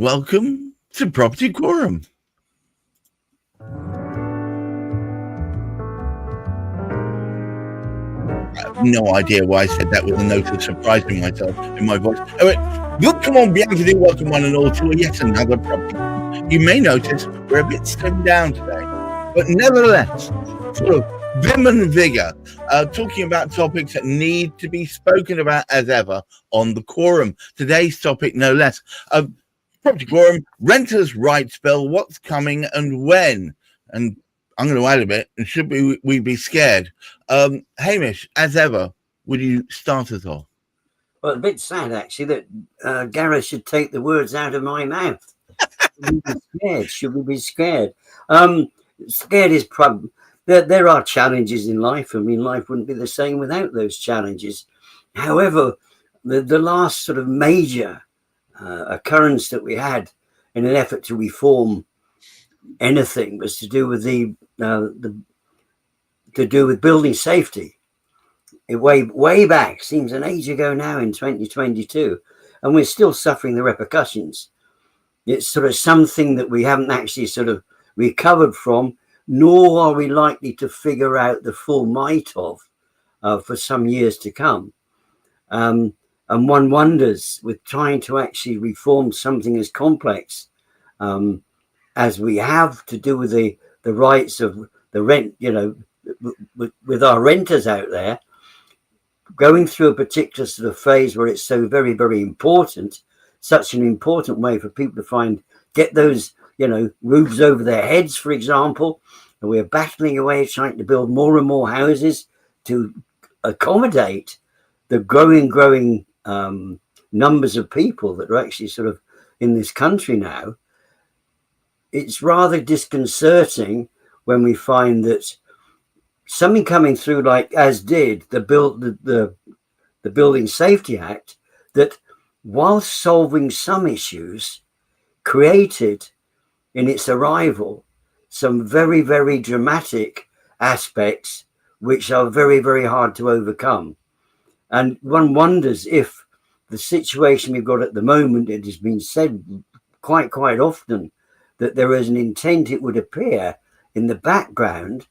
Welcome to Property Quorum. I have no idea why I said that with a note of surprising myself in my voice. Oh, wait. Come on, bienvenue, welcome one and all to yet another property. You may notice we're a bit slimmed down today, but nevertheless, full of vim and vigor, talking about topics that need to be spoken about as ever on the Quorum. Today's topic, no less. Property Quorum, renters' rights bill, what's coming and when? And I'm going to add a bit, and should we be scared? Hamish, as ever, would you start us off? Well, a bit sad, actually, that Gareth should take the words out of my mouth. Should we be scared? Scared is probably... There are challenges in life. I mean, life wouldn't be the same without those challenges. However, the last sort of major occurrence that we had in an effort to reform anything was to do with building safety. Way back, seems an age ago now, in 2022, and we're still suffering the repercussions. It's sort of something that we haven't actually sort of recovered from, nor are we likely to figure out the full might of for some years to come. And one wonders, with trying to actually reform something as complex as we have to do with the rights of the rent, with our renters out there, going through a particular sort of phase where it's so very, very important, such an important way for people to get those, roofs over their heads, for example. And we're battling away trying to build more and more houses to accommodate the growing numbers of people that are actually sort of in this country now. It's rather disconcerting when we find that something coming through, like as did the Building Safety Act, that whilst solving some issues, created in its arrival some very, very dramatic aspects which are very, very hard to overcome. And one wonders if the situation we've got at the moment, it has been said quite often that there is an intent, it would appear, in the background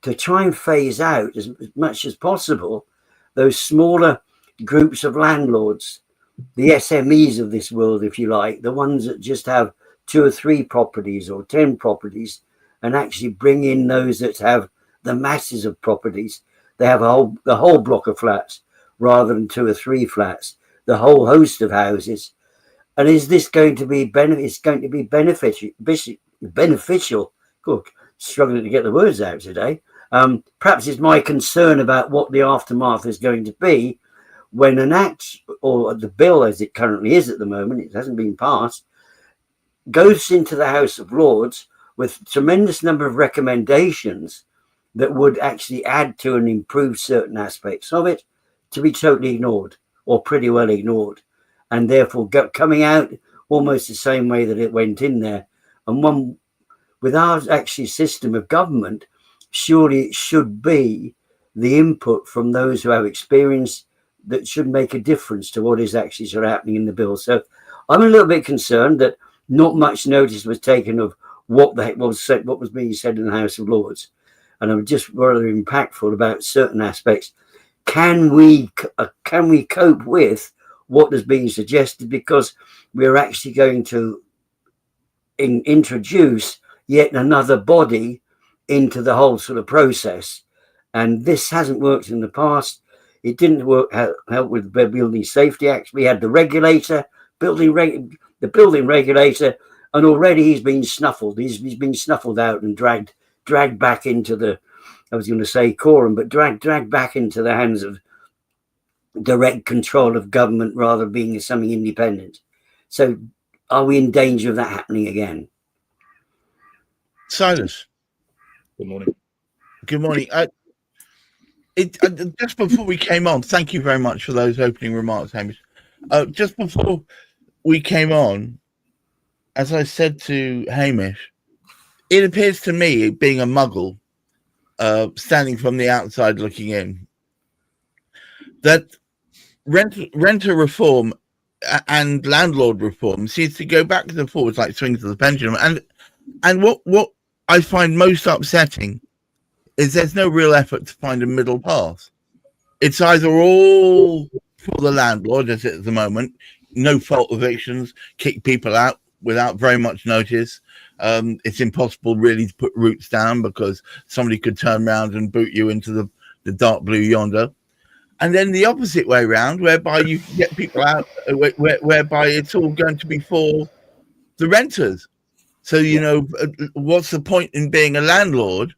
to try and phase out as much as possible those smaller groups of landlords, the SMEs of this world, if you like, the ones that just have 2 or 3 properties or 10 properties, and actually bring in those that have the masses of properties. They have the whole block of flats rather than 2 or 3 flats, the whole host of houses. And is this going to be beneficial? Good, struggling to get the words out today. Perhaps it's my concern about what the aftermath is going to be when an act, or the bill as it currently is at the moment, it hasn't been passed, goes into the House of Lords with a tremendous number of recommendations that would actually add to and improve certain aspects of it, to be totally ignored or pretty well ignored, and therefore coming out almost the same way that it went in there. And one, with our actually system of government, surely it should be the input from those who have experience that should make a difference to what is actually sort of happening in the bill. So I'm a little bit concerned that not much notice was taken of what was being said in the House of Lords. And I'm just rather impactful about certain aspects. Can we cope with what is being suggested? Because we're actually going to introduce yet another body into the whole sort of process. And this hasn't worked in the past. It didn't help with the Building Safety Act. We had the regulator, the building regulator, and already he's been snuffled. He's been snuffled out and dragged back into the, I was going to say Quorum, but dragged back into the hands of direct control of government rather than being something independent. So are we in danger of that happening again? Silas. Good morning. Good morning. Just before we came on, thank you very much for those opening remarks, Hamish. Just before we came on, as I said to Hamish, it appears to me, being a muggle, standing from the outside looking in, that renter reform and landlord reform seems to go back and forwards like swings of the pendulum. And what I find most upsetting is there's no real effort to find a middle path. It's either all for the landlord, as at the moment, no fault evictions, kick people out without very much notice. It's impossible really to put roots down because somebody could turn around and boot you into the dark blue yonder. And then the opposite way around, whereby you get people out, whereby it's all going to be for the renters. So, what's the point in being a landlord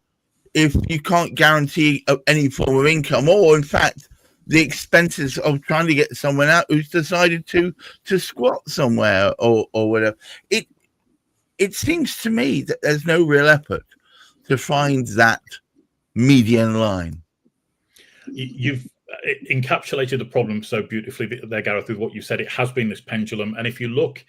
if you can't guarantee any form of income, or in fact, the expenses of trying to get someone out who's decided to squat somewhere or whatever? It seems to me that there's no real effort to find that median line. You've encapsulated the problem so beautifully there, Gareth, with what you said. It has been this pendulum. And if you look,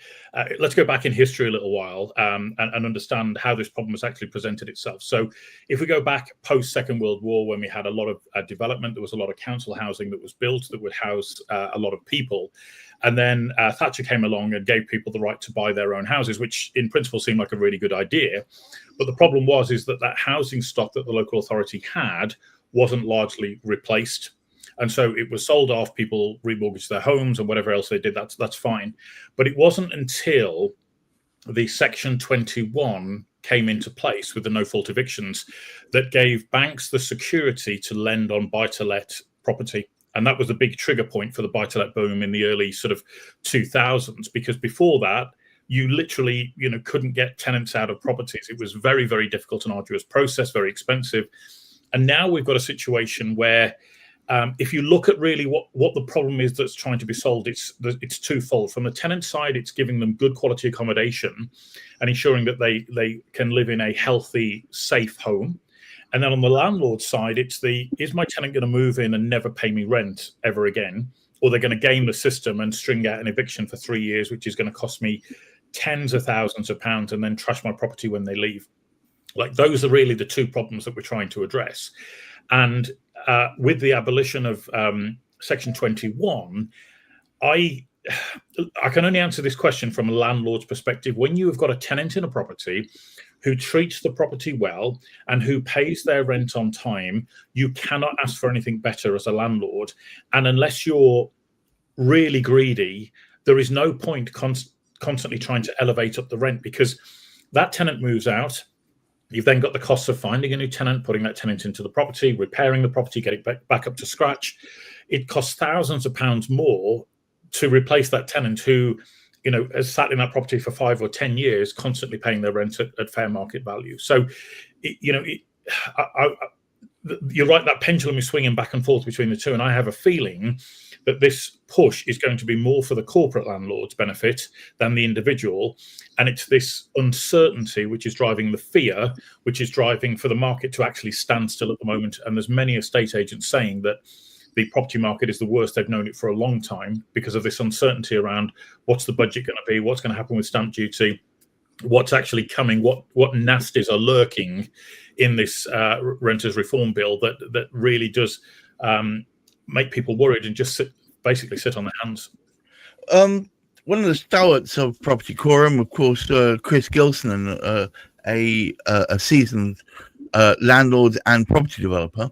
let's go back in history a little while and understand how this problem has actually presented itself. So if we go back post Second World War, when we had a lot of development, there was a lot of council housing that was built that would house a lot of people. And then Thatcher came along and gave people the right to buy their own houses, which in principle seemed like a really good idea. But the problem is that housing stock that the local authority had wasn't largely replaced. And so it was sold off, people remortgaged their homes and whatever else they did, that's fine. But it wasn't until the Section 21 came into place with the no-fault evictions that gave banks the security to lend on buy-to-let property. And that was a big trigger point for the buy-to-let boom in the early sort of 2000s, because before that, you literally, couldn't get tenants out of properties. It was very, very difficult and arduous process, very expensive. And now we've got a situation where if you look at really what the problem is that's trying to be solved, it's twofold. From the tenant side, it's giving them good quality accommodation and ensuring that they can live in a healthy, safe home. And then on the landlord side, it's is my tenant going to move in and never pay me rent ever again? Or they're going to game the system and string out an eviction for 3 years, which is going to cost me tens of thousands of pounds and then trash my property when they leave. Like, those are really the two problems that we're trying to address. And with the abolition of Section 21, I can only answer this question from a landlord's perspective. When you have got a tenant in a property who treats the property well and who pays their rent on time, you cannot ask for anything better as a landlord. And unless you're really greedy, there is no point constantly trying to elevate up the rent, because that tenant moves out. You've then got the costs of finding a new tenant, putting that tenant into the property, repairing the property, getting back up to scratch. It costs thousands of pounds more to replace that tenant who, has sat in that property for 5 or 10 years, constantly paying their rent at fair market value. So, you're right, that pendulum is swinging back and forth between the two. And I have a feeling that this push is going to be more for the corporate landlord's benefit than the individual. And it's this uncertainty which is driving the fear, which is driving for the market to actually stand still at the moment. And there's many estate agents saying that the property market is the worst they've known it for a long time because of this uncertainty around what's the budget going to be, what's going to happen with stamp duty, what's actually coming, what nasties are lurking in this renters reform bill that really does make people worried and just basically sit on their hands. One of the stalwarts of Property Quorum, of course, Chris Gilson, a seasoned landlord and property developer,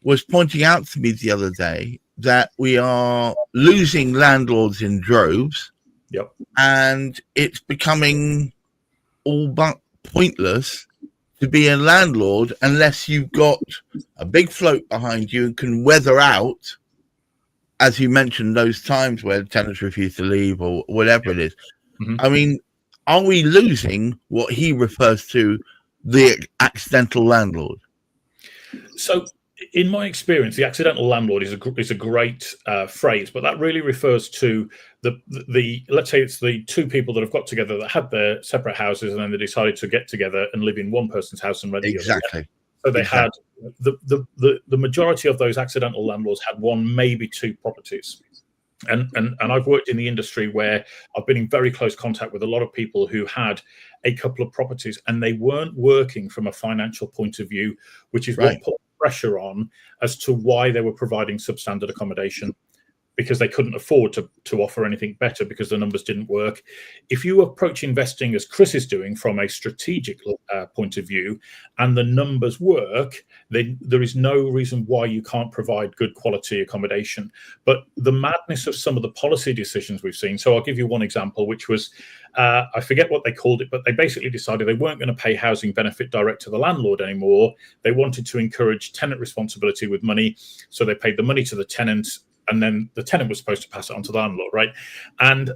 was pointing out to me the other day that we are losing landlords in droves. Yep. And it's becoming all but pointless to be a landlord unless you've got a big float behind you and can weather out, as you mentioned, those times where the tenants refuse to leave or whatever it is. Mm-hmm. I mean, are we losing what he refers to the accidental landlord? So, in my experience, the accidental landlord is a great phrase, but that really refers to the let's say it's the two people that have got together that had their separate houses and then they decided to get together and live in one person's house and rent the other. Exactly. So they had the majority of those accidental landlords had one, maybe two properties. And I've worked in the industry where I've been in very close contact with a lot of people who had a couple of properties and they weren't working from a financial point of view, which is right. what put pressure on as to why they were providing substandard accommodation. because they couldn't afford to offer anything better because the numbers didn't work. If you approach investing as Chris is doing from a strategic point of view, and the numbers work, then there is no reason why you can't provide good quality accommodation. But the madness of some of the policy decisions we've seen, so I'll give you one example, which was, I forget what they called it, but they basically decided they weren't going to pay housing benefit direct to the landlord anymore. They wanted to encourage tenant responsibility with money, so they paid the money to the tenant, and then the tenant was supposed to pass it on to the landlord, right? And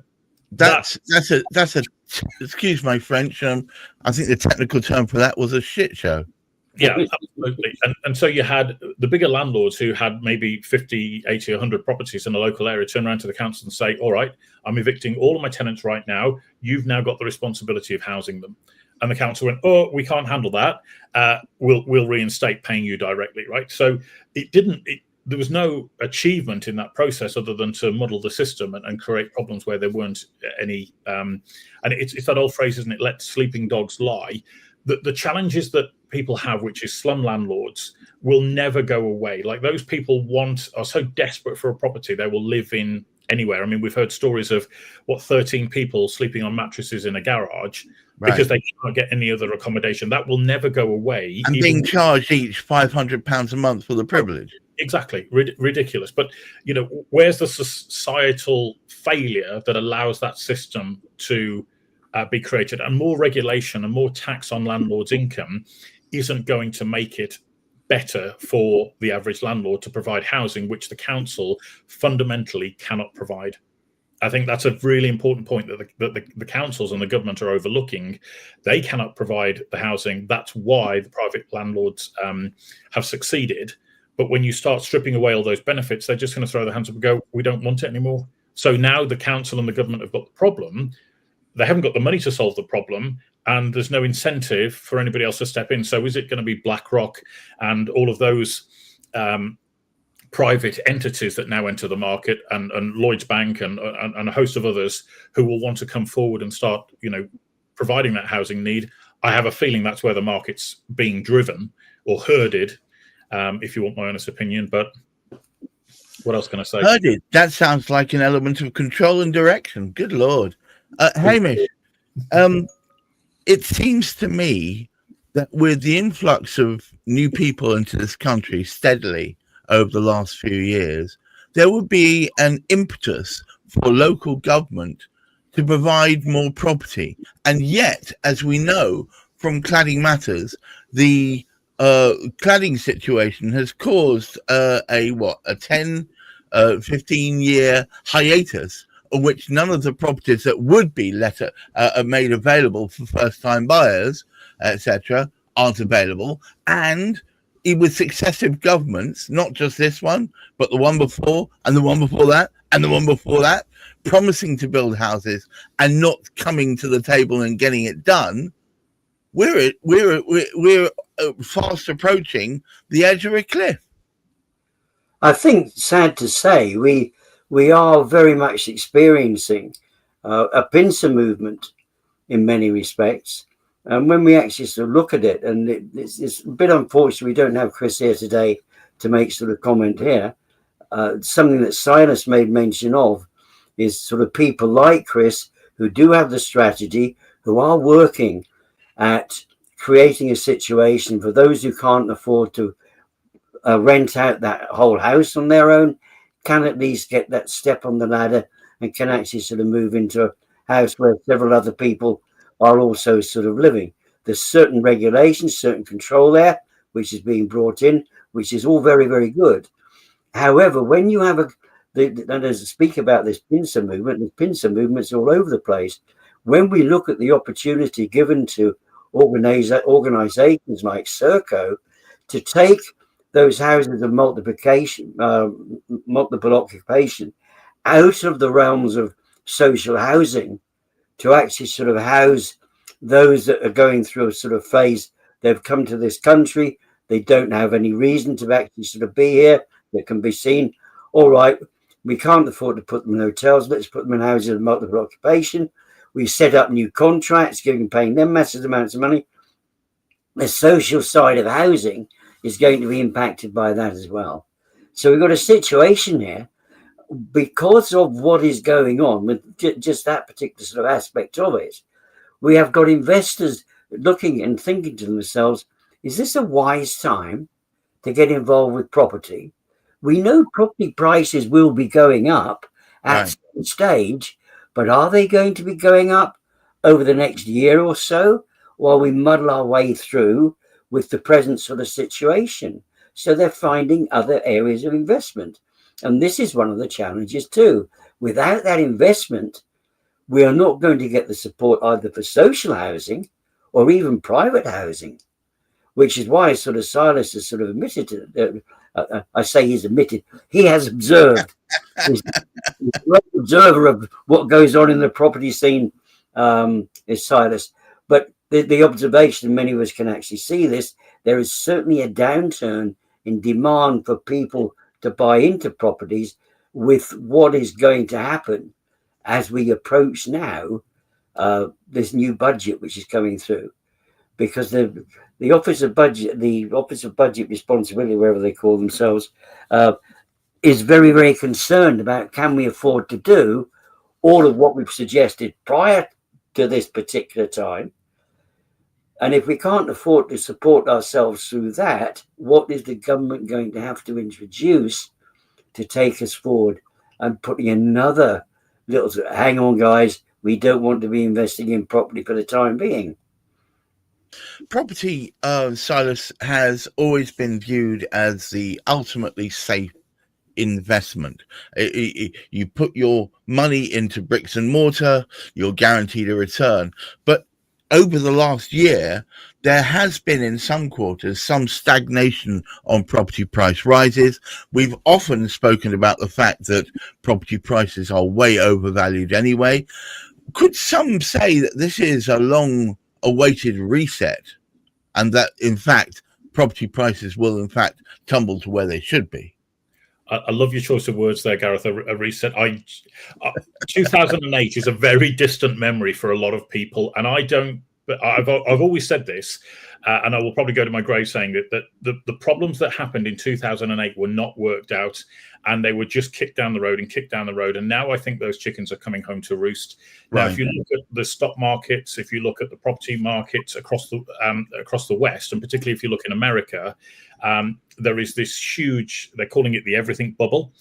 that's a excuse my French. I think the technical term for that was a shit show. Yeah, absolutely. And so you had the bigger landlords who had maybe 50, 80, 100 properties in a local area turn around to the council and say, all right, I'm evicting all of my tenants right now. You've now got the responsibility of housing them. And the council went, oh, we can't handle that. We'll reinstate paying you directly, right? So there was no achievement in that process other than to muddle the system and create problems where there weren't any. And it's that old phrase, isn't it? Let sleeping dogs lie. The challenges that people have, which is slum landlords, will never go away. Like, those people are so desperate for a property, they will live in anywhere. I mean, we've heard stories of 13 people sleeping on mattresses in a garage, right, because they can't get any other accommodation. That will never go away. And being charged each £500 a month for the privilege. Exactly. Ridiculous. But, where's the societal failure that allows that system to be created? And more regulation and more tax on landlords' income isn't going to make it better for the average landlord to provide housing, which the council fundamentally cannot provide. I think that's a really important point that the councils and the government are overlooking. They cannot provide the housing. That's why the private landlords have succeeded. But when you start stripping away all those benefits, they're just going to throw their hands up and go, we don't want it anymore. So now the council and the government have got the problem. They haven't got the money to solve the problem, and there's no incentive for anybody else to step in. So is it going to be BlackRock and all of those private entities that now enter the market, and Lloyds Bank and a host of others who will want to come forward and start, providing that housing need? I have a feeling that's where the market's being driven or herded, if you want my honest opinion. But what else can I say? Herded. That sounds like an element of control and direction. Good Lord. Hamish, it seems to me that with the influx of new people into this country steadily over the last few years, there would be an impetus for local government to provide more property. And yet, as we know from cladding matters, the cladding situation has caused a 10, 15-year hiatus, on which none of the properties that would be are made available for first-time buyers, etc., aren't available. And with successive governments, not just this one, but the one before, and the one before that, and the one before that, promising to build houses and not coming to the table and getting it done, we're fast approaching the edge of a cliff. I think, sad to say, we are very much experiencing a pincer movement in many respects. And when we actually sort of look at it, and it's a bit unfortunate we don't have Chris here today to make sort of comment here. Something that Silas made mention of is sort of people like Chris who do have the strategy, who are working at creating a situation for those who can't afford to rent out that whole house on their own, can at least get that step on the ladder and can actually sort of move into a house where several other people are also sort of living. There's certain regulations, certain control there, which is being brought in, which is all very, very good. However, when you have and as I speak about this pincer movement, the pincer movement's all over the place. When we look at the opportunity given to organizations like Serco to take those houses of multiple occupation out of the realms of social housing to actually sort of house those that are going through a sort of phase. They've come to this country. They don't have any reason to actually sort of be here. That can be seen. All right, we can't afford to put them in hotels. Let's put them in houses of multiple occupation. We set up new contracts, paying them massive amounts of money. The social side of housing is going to be impacted by that as well. So we've got a situation here because of what is going on with just that particular sort of aspect of it, we have got investors looking and thinking to themselves, is this a wise time to get involved with property? We know property prices will be going up at some stage, but are they going to be going up over the next year or so while we muddle our way through with the present sort of situation? So they're finding other areas of investment. And this is one of the challenges too. Without that investment, we are not going to get the support either for social housing or even private housing, which is why sort of Silas has sort of admitted to, I say he's admitted, he has observed, he's a great observer of what goes on in the property scene, is Silas. But the observation, many of us can actually see this, there is certainly a downturn in demand for people to buy into properties with what is going to happen as we approach now this new budget which is coming through, because the Office of Budget Responsibility, wherever they call themselves, is very, very concerned about, can we afford to do all of what we've suggested prior to this particular time? And if we can't afford to support ourselves through that, what is the government going to have to introduce to take us forward? And putting another little, hang on guys, we don't want to be investing in property for the time being. Property, Silas, has always been viewed as the ultimately safe investment. You put your money into bricks and mortar, you're guaranteed a return. But over the last year, there has been in some quarters some stagnation on property price rises. We've often spoken about the fact that property prices are way overvalued anyway. Could some say that this is a long awaited reset, and that in fact property prices will in fact tumble to where they should be? I love your choice of words there, Gareth. A reset. 2008 is a very distant memory for a lot of people, and I don't. But I've always said this, and I will probably go to my grave saying that the problems that happened in 2008 were not worked out, and they were just kicked down the road and kicked down the road. And now I think those chickens are coming home to roost. Now, if you look at the stock markets, if you look at the property markets across the West, and particularly if you look in America, there is this huge, they're calling it the everything bubble.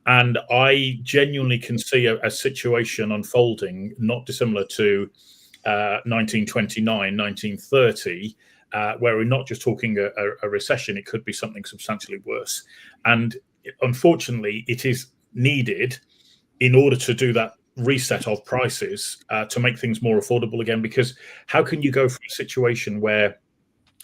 And I genuinely can see a situation unfolding not dissimilar to 1929, 1930, where we're not just talking a recession, it could be something substantially worse. And unfortunately, it is needed in order to do that reset of prices to make things more affordable again. Because how can you go from a situation where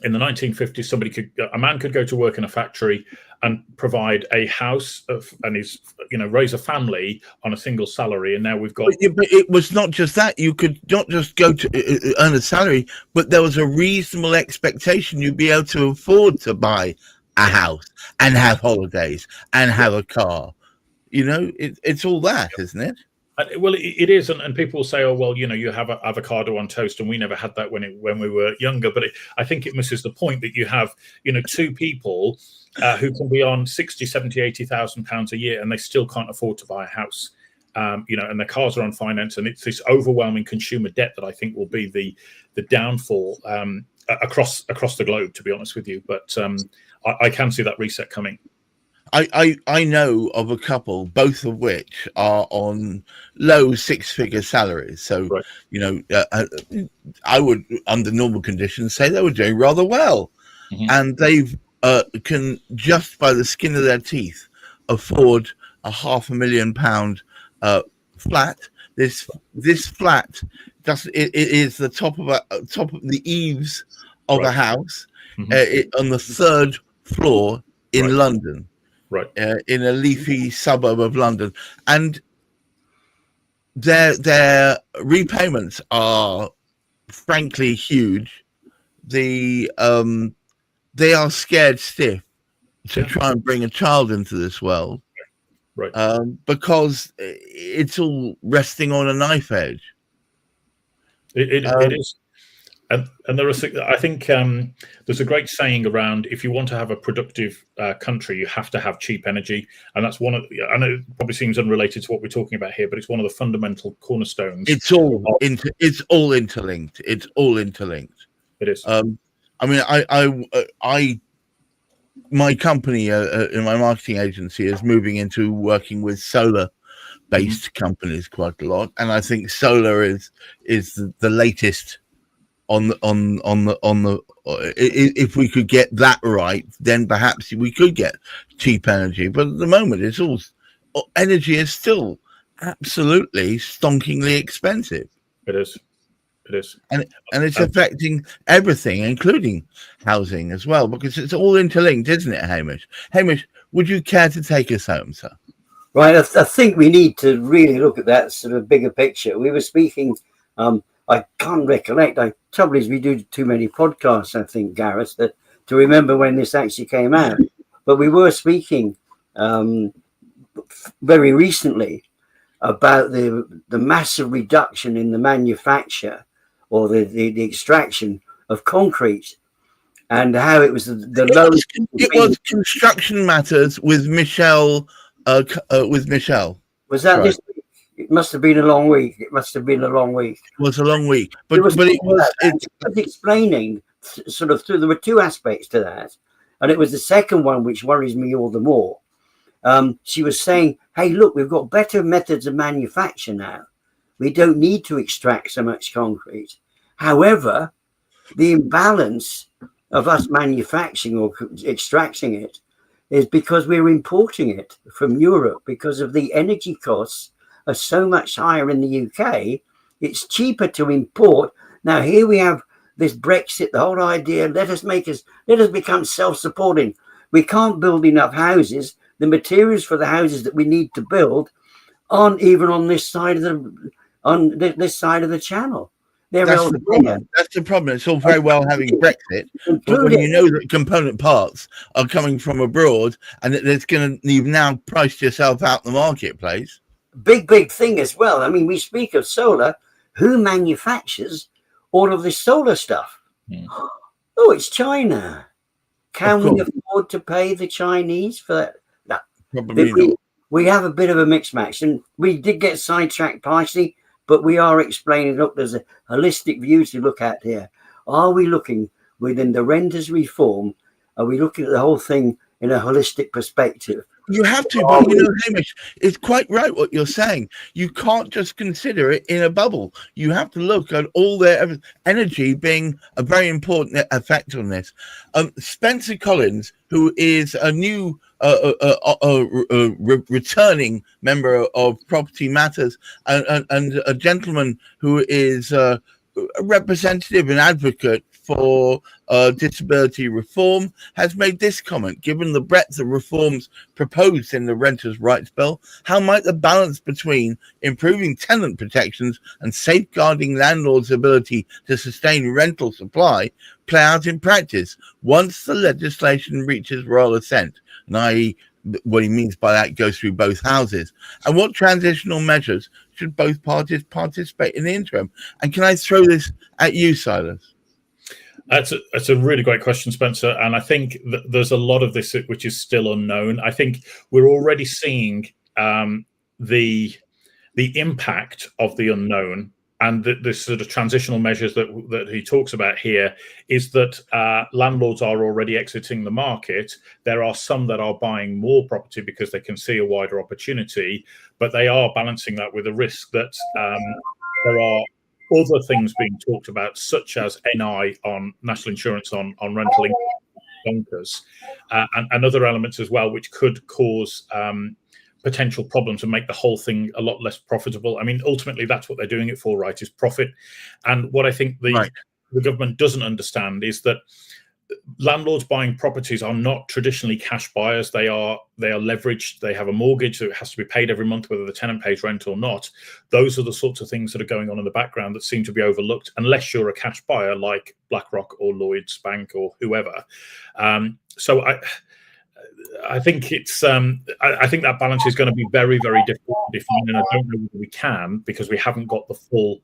in the 1950s, a man could go to work in a factory and provide a house and raise a family on a single salary, and now we've got. But it was not just that. You could not just go to earn a salary, but there was a reasonable expectation you'd be able to afford to buy a house and have holidays and have a car. It's all that, isn't it? Well, it is, and people will say, "Oh, well, you have avocado on toast," and we never had that when we were younger. But I think it misses the point that you have, two people who can be on 60, 70, 80,000 pounds a year, and they still can't afford to buy a house. And their cars are on finance, and it's this overwhelming consumer debt that I think will be the downfall across the globe. To be honest with you, but I can see that reset coming. I know of a couple, both of which are on low six-figure salaries. So, I would, under normal conditions, say they were doing rather well. Mm-hmm. And they've can just by the skin of their teeth afford a £500,000 flat. This flat it is the top of the eaves of a house, mm-hmm. On the third floor in London. Right. In a leafy suburb of London, and their repayments are frankly huge. They are scared stiff to try and bring a child into this world, right? Because it's all resting on a knife edge. It is. And there are, I think, there's a great saying around: if you want to have a productive country, you have to have cheap energy, and that's one of. I know it probably seems unrelated to what we're talking about here, but it's one of the fundamental cornerstones. It's all interlinked. It's all interlinked. It is. I mean, my company in my marketing agency is moving into working with solar-based companies quite a lot, and I think solar is the latest on the if we could get that right, then perhaps we could get cheap energy. But at the moment, it's all energy is still absolutely stonkingly expensive. It is. It is. And it's affecting everything, including housing as well, because it's all interlinked, isn't it, Hamish? Hamish, would you care to take us home, sir? Right, I think we need to really look at that sort of bigger picture. We were speaking, I can't recollect. Trouble is, we do too many podcasts, I think, Gareth, to remember when this actually came out. But we were speaking very recently about the massive reduction in the manufacture or the extraction of concrete, and how it was the lowest. It was Construction Matters with Michelle. Was that right? This week? It must have been a long week. It was a long week. But it was explaining sort of through. There were two aspects to that, and it was the second one which worries me all the more. She was saying, "Hey, look, we've got better methods of manufacture now. We don't need to extract so much concrete. However, the imbalance of us manufacturing or extracting it is because we're importing it from Europe because of the energy costs are so much higher in the UK. It's cheaper to import. Now, here we have this Brexit, the whole idea, let us become self-supporting. We can't build enough houses. The materials for the houses that we need to build aren't even on this side of the channel. That's the problem. It's all very well having Brexit, but when you know that component parts are coming from abroad and that you've now priced yourself out the marketplace. Big thing as well. I mean, we speak of solar. Who manufactures all of this solar stuff? Oh, it's China. Can we afford to pay the Chinese for that? No. Probably not. We have a bit of a mixed match, and we did get sidetracked partially. But we are explaining, look, there's a holistic view to look at here. Are we looking within the renters reform? Are we looking at the whole thing in a holistic perspective? You have to, but you know, Hamish, it's quite right what you're saying. You can't just consider it in a bubble. You have to look at all their energy being a very important effect on this. Spencer Collins, who is a new returning member of Property Matters, and a gentleman who is a representative and advocate for disability reform, has made this comment: given the breadth of reforms proposed in the Renters' Rights Bill, how might the balance between improving tenant protections and safeguarding landlords' ability to sustain rental supply play out in practice once the legislation reaches royal assent? And i.e., what he means by that goes through both houses. And what transitional measures should both parties participate in the interim? And can I throw this at you, Silas? That's a really great question, Spencer. And I think that there's a lot of this which is still unknown. I think we're already seeing the impact of the unknown, and the sort of transitional measures that he talks about here is that landlords are already exiting the market. There are some that are buying more property because they can see a wider opportunity, but they are balancing that with a risk that there are other things being talked about, such as NI on national insurance on rental income, and other elements as well, which could cause potential problems and make the whole thing a lot less profitable. I mean, ultimately, that's what they're doing it for, right? Is profit. And what I think the government doesn't understand is that landlords buying properties are not traditionally cash buyers. They are leveraged. They have a mortgage, so it has to be paid every month, whether the tenant pays rent or not. Those are the sorts of things that are going on in the background that seem to be overlooked, unless you're a cash buyer like BlackRock or Lloyds Bank or whoever. So I think it's I think that balance is going to be very, very difficult to define, and I don't know whether we can, because we haven't got the full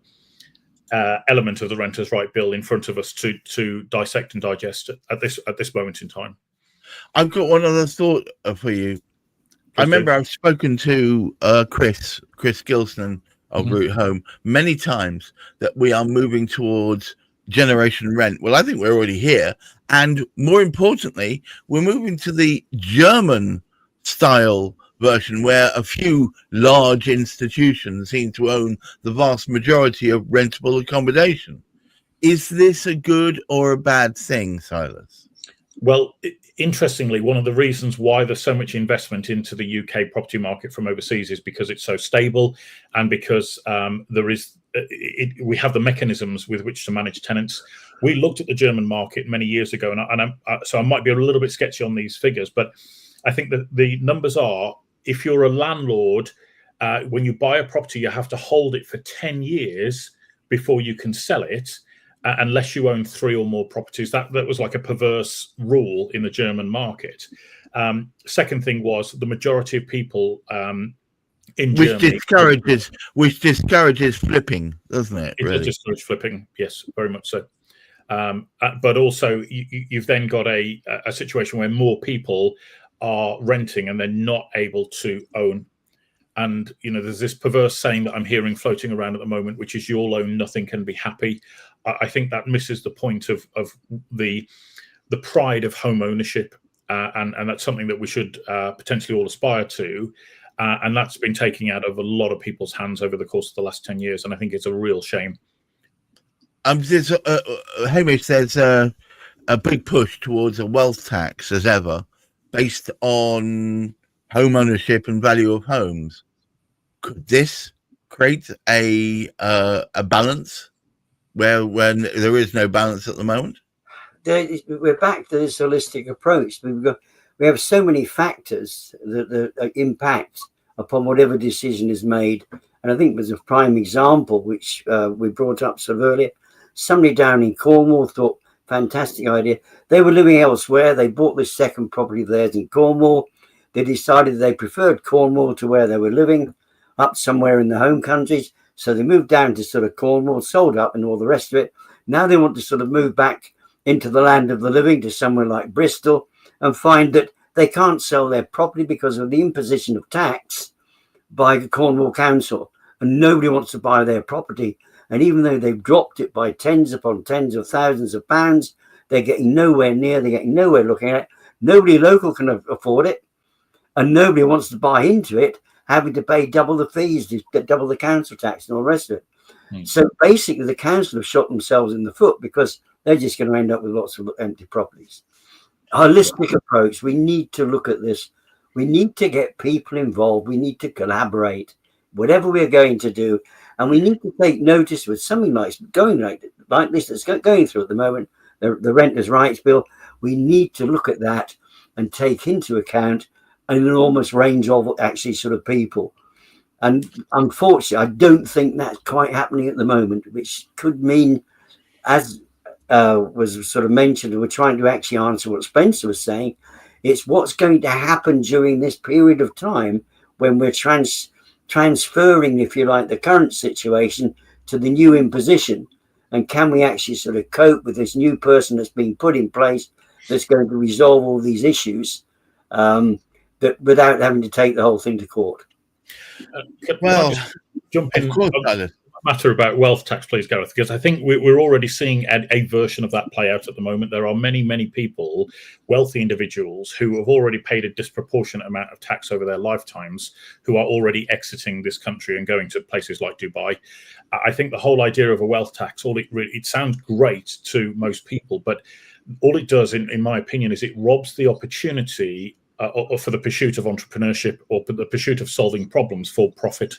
element of the Renters' Right Bill in front of us to dissect and digest at this moment in time. I've got one other thought for you. I remember I've spoken to Chris Gilson of Route Home many times that we are moving towards generation rent. Well, I think we're already here. And more importantly, we're moving to the German style version where a few large institutions seem to own the vast majority of rentable accommodation. Is this a good or a bad thing, Silas? Well, interestingly, one of the reasons why there's so much investment into the UK property market from overseas is because it's so stable, and because we have the mechanisms with which to manage tenants. We looked at the German market many years ago, so I might be a little bit sketchy on these figures, but I think that the numbers are, if you're a landlord, when you buy a property, you have to hold it for 10 years before you can sell it. Unless you own 3 or more properties. That was like a perverse rule in the German market. Second thing was the majority of people in Germany, which discourages flipping, doesn't it? It really? does discourage flipping, yes, very much so. But also, you've then got a situation where more people are renting and they're not able to own. And there's this perverse saying that I'm hearing floating around at the moment, which is "you'll own nothing, can be happy." I think that misses the point of the pride of home ownership, and that's something that we should potentially all aspire to. And that's been taken out of a lot of people's hands over the course of the last 10 years, and I think it's a real shame. Hamish, there's a big push towards a wealth tax as ever, based on home ownership and value of homes. Could this create a balance when there is no balance at the moment? We're back to this holistic approach. We have so many factors that impact upon whatever decision is made. And I think there's a prime example, which we brought up sort of earlier. Somebody down in Cornwall thought, fantastic idea. They were living elsewhere. They bought this second property of theirs in Cornwall. They decided they preferred Cornwall to where they were living, up somewhere in the home countries. So they moved down to sort of Cornwall, sold up and all the rest of it. Now they want to sort of move back into the land of the living to somewhere like Bristol, and find that they can't sell their property because of the imposition of tax by the Cornwall Council. And nobody wants to buy their property. And even though they've dropped it by tens upon tens of thousands of pounds, they're getting nowhere near, they're getting nowhere looking at it. Nobody local can afford it. And nobody wants to buy into it, having to pay double the fees, double the council tax and all the rest of it. So basically the council have shot themselves in the foot, because they're just going to end up with lots of empty properties. Holistic approach. We need to look at this. We need to get people involved. We need to collaborate, whatever we're going to do. And we need to take notice with something like this that's going through at the moment, the Renters' Rights Bill. We need to look at that and take into account an enormous range of actually sort of people. And unfortunately, I don't think that's quite happening at the moment, which could mean, as was sort of mentioned, and we're trying to actually answer what Spencer was saying, it's what's going to happen during this period of time when we're transferring, if you like, the current situation to the new imposition. And can we actually sort of cope with this new person that's being put in place that's going to resolve all these issues, that without having to take the whole thing to court? Well, jump in. Matter about wealth tax, please, Gareth, because I think we're already seeing a version of that play out at the moment. There are many people, wealthy individuals, who have already paid a disproportionate amount of tax over their lifetimes, who are already exiting this country and going to places like Dubai. I think the whole idea of a wealth tax, it sounds great to most people, but all it does, in my opinion, is it robs the opportunity or for the pursuit of entrepreneurship or the pursuit of solving problems for profit.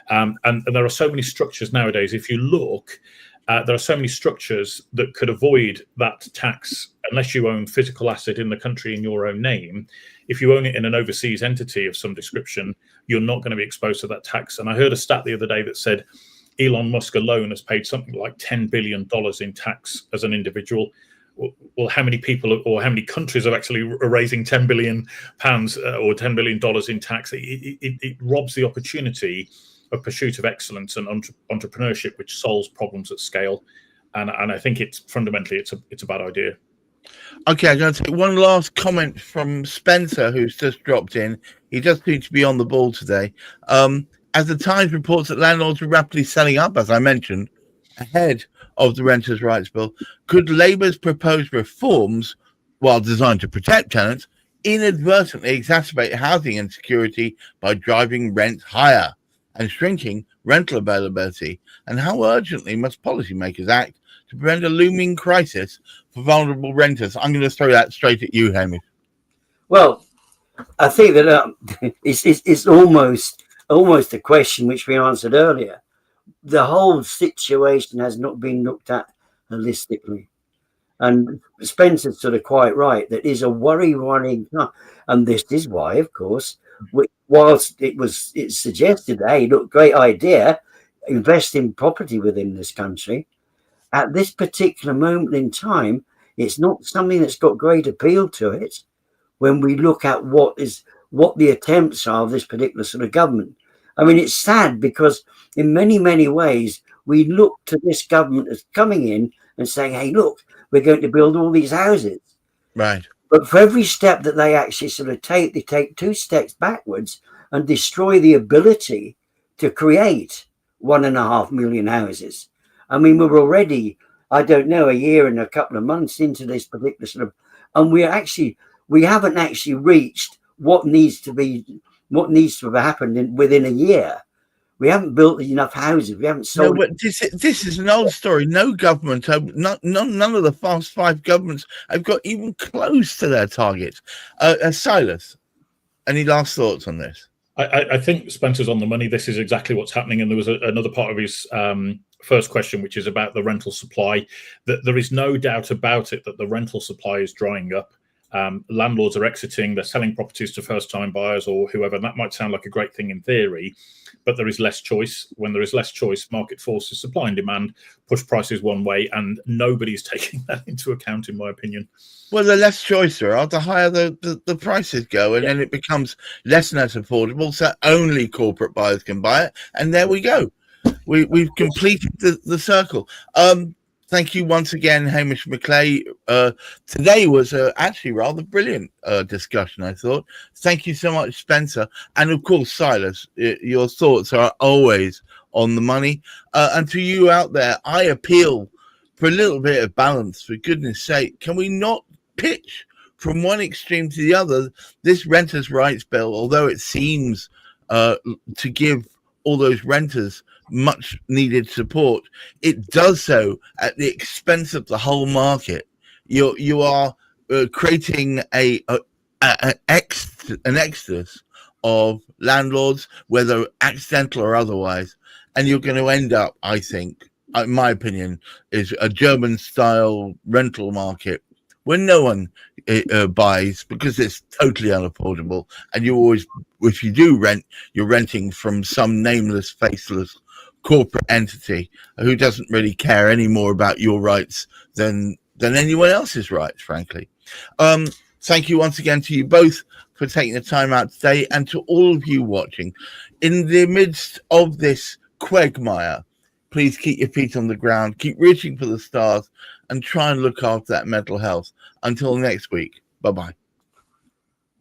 And there are so many structures nowadays. If you look, there are so many structures that could avoid that tax unless you own physical asset in the country in your own name. If you own it in an overseas entity of some description, you're not going to be exposed to that tax. And I heard a stat the other day that said Elon Musk alone has paid something like $10 billion in tax as an individual. Well, how many people or how many countries are actually raising £10 billion or $10 billion in tax? It robs the opportunity of pursuit of excellence and entrepreneurship, which solves problems at scale. And I think it's fundamentally it's a bad idea. Okay, I'm going to take one last comment from Spencer, who's just dropped in. He does seem to be on the ball today. As the Times reports that landlords are rapidly selling up, as I mentioned, ahead of the Renters' Rights Bill, could Labour's proposed reforms, while designed to protect tenants, inadvertently exacerbate housing insecurity by driving rents higher and shrinking rental availability? And how urgently must policymakers act to prevent a looming crisis for vulnerable renters? I'm going to throw that straight at you, Hamish. Well, I think that it's almost a question which we answered earlier. The whole situation has not been looked at holistically. And Spencer's sort of quite right. That is a worrying time. And this is why, of course, whilst it's suggested, hey, look, great idea, invest in property within this country. At this particular moment in time, it's not something that's got great appeal to it when we look at what the attempts are of this particular sort of government. I mean, it's sad because in many, many ways, we look to this government as coming in and saying, hey, look, we're going to build all these houses. Right. But for every step that they actually sort of take, they take 2 steps backwards and destroy the ability to create 1.5 million houses. I mean, we're already, I don't know, a year and a couple of months into this particular sort of, and we haven't actually reached what needs to have happened within a year. We haven't built enough houses. We haven't sold. No, but this is an old story. No government, none of the past 5 governments have got even close to their targets. Silas, any last thoughts on this? I think Spencer's on the money. This is exactly what's happening. And there was another part of his first question, which is about the rental supply. That there is no doubt about it that the rental supply is drying up. Landlords are exiting. They're selling properties to first-time buyers or whoever. And that might sound like a great thing in theory, but there is less choice. When there is less choice, market forces, supply and demand, push prices one way, and nobody's taking that into account, in my opinion. Well, the less choice there are, the higher the prices go, and then it becomes less and less affordable, so only corporate buyers can buy it. And there we go. We've completed the circle. Thank you once again, Hamish McClay. Today was actually rather brilliant discussion, I thought. Thank you so much, Spencer. And of course, Silas, your thoughts are always on the money. And to you out there, I appeal for a little bit of balance. For goodness sake, can we not pitch from one extreme to the other? This Renters' Rights Bill, although it seems to give all those renters much needed support, it does so at the expense of the whole market. You are creating an exodus of landlords, whether accidental or otherwise, and you're going to end up, I think, in my opinion, is a German-style rental market where no one buys because it's totally unaffordable, and you always, if you do rent, you're renting from some nameless, faceless corporate entity who doesn't really care any more about your rights than anyone else's rights, frankly. Thank you once again to you both for taking the time out today, and to all of you watching. In the midst of this quagmire, please keep your feet on the ground, keep reaching for the stars, and try and look after that mental health. Until next week, bye-bye.